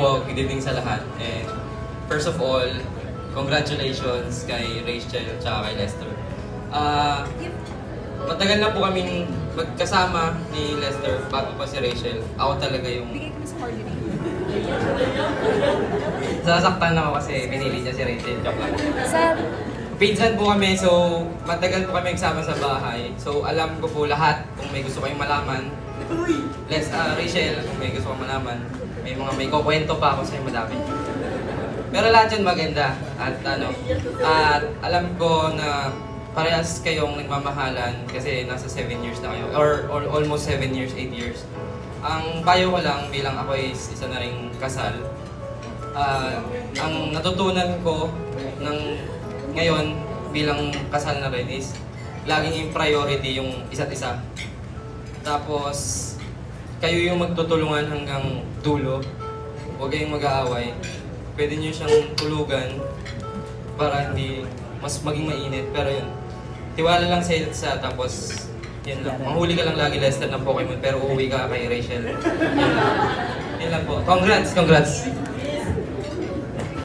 Good evening sa lahat. And first of all, congratulations kay Rachel at kay Lester. Matagal na po kaming magkasama ni Lester bago pa si Rachel. Ako talaga yung... Bigay ko na sa Marjorie. Sasaktan ako kasi pinili niya si Rachel. Joke lang. Sir, Pinsan po kami, so matagal po kami nagsama sa bahay. So alam ko po lahat kung may gusto kayong malaman. Rachel, kung may gusto kayong malaman. May kukwento pa ako sa'yo madami. Pero lahat yun maganda. At alam ko na parehas kayong nagmamahalan kasi nasa 7 years na kayo. Or almost 7 years, 8 years. Ang payo ko lang bilang ako is isa na ring kasal. Ang natutunan ko ng ngayon bilang kasal na rin is laging yung priority yung isa't isa. Tapos kayo yung magtutulungan hanggang dulo. Huwag kayong mag-aaway. Pwede nyo siyang tulugan para hindi mas maging mainit. Pero yun, tiwala lang sa isa tapos yun lang. Manghuli ka lang lagi Lester ng Pokemon pero uuwi ka kay Rachel. Yun lang po. Congrats!